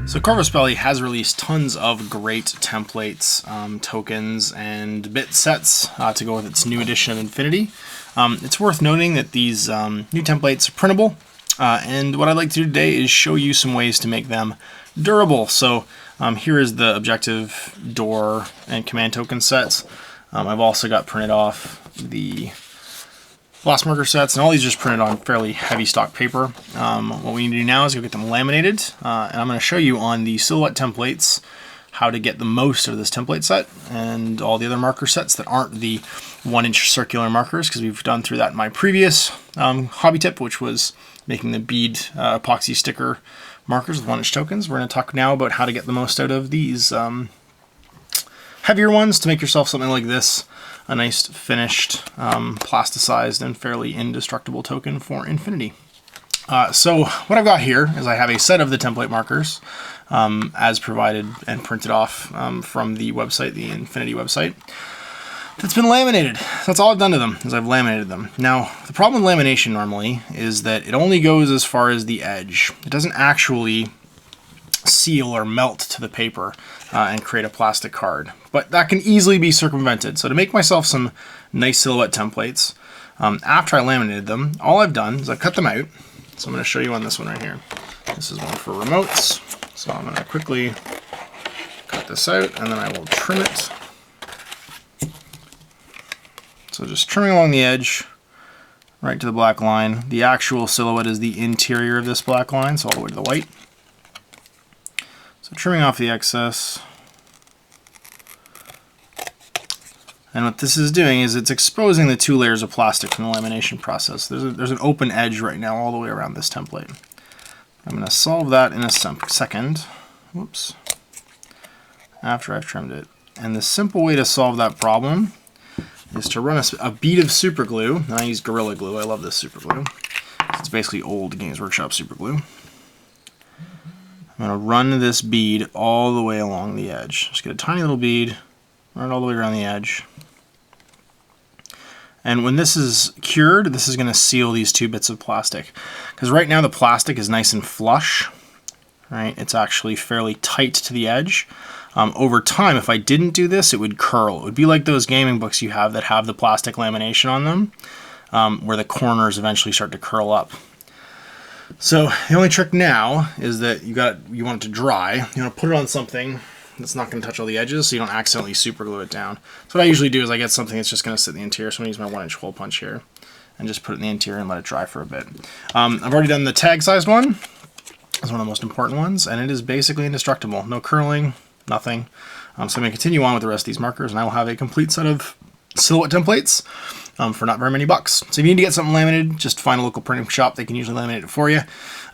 So Corvus Belli has released tons of great templates, tokens, and bit sets to go with its new edition of Infinity. It's worth noting that these new templates are printable, and what I'd like to do today is show you some ways to make them durable. So here is the objective, door, and command token sets. I've also got printed off the gloss marker sets, and all these are just printed on fairly heavy stock paper. What we need to do now is go get them laminated, and I'm going to show you on the silhouette templates how to get the most out of this template set and all the other marker sets that aren't the 1-inch circular markers, because we've done through that in my previous hobby tip, which was making the bead epoxy sticker markers with 1-inch tokens. We're going to talk now about how to get the most out of these heavier ones to make yourself something like this. A nice finished, plasticized, and fairly indestructible token for Infinity. So what I've got here is I have a set of the template markers as provided and printed off from the website, the Infinity website, that's been laminated. That's all I've done to them, is I've laminated them. Now, the problem with lamination normally is that it only goes as far as the edge. It doesn't actually seal or melt to the paper and create a plastic card, but that can easily be circumvented. So to make myself some nice silhouette templates, after I laminated them, all I've done is I've cut them out. So I'm going to show you on this one right here. This is one for remotes, so I'm going to quickly cut this out and then I will trim it. So just trimming along the edge right to the black line. The actual silhouette is the interior of this black line, so all the way to the white. So trimming off the excess. And what this is doing is it's exposing the 2 layers of plastic from the lamination process. There's an open edge right now all the way around this template. I'm going to solve that in a second. Whoops. After I've trimmed it. And the simple way to solve that problem is to run a bead of super glue. And I use Guerrilla glue. I love this super glue. It's basically old Games Workshop super glue. I'm going to run this bead all the way along the edge. Just get a tiny little bead, run it all the way around the edge. And when this is cured, this is going to seal these 2 bits of plastic. Because right now the plastic is nice and flush. Right? It's actually fairly tight to the edge. Over time, if I didn't do this, it would curl. It would be like those gaming books you have that have the plastic lamination on them, where the corners eventually start to curl up. So the only trick now is that you want it to dry. You want to put it on something that's not going to touch all the edges, so you don't accidentally super glue it down. So what I usually do is I get something that's just going to sit in the interior. So I'm going to use my 1-inch hole punch here and just put it in the interior and let it dry for a bit. I've already done the tag sized one. It's one of the most important ones, and it is basically indestructible. No curling, nothing. So I'm going to continue on with the rest of these markers, and I will have a complete set of silhouette templates for not very many bucks. So if you need to get something laminated, just find a local printing shop. They can usually laminate it for you.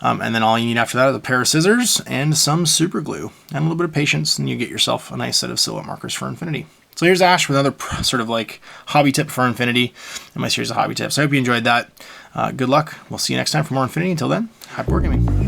And then all you need after that is a pair of scissors and some super glue and a little bit of patience, and you get yourself a nice set of silhouette markers for Infinity. So here's Ash with another sort of like hobby tip for Infinity in my series of hobby tips. I hope you enjoyed that. Good luck. We'll see you next time for more Infinity. Until then, happy wargaming.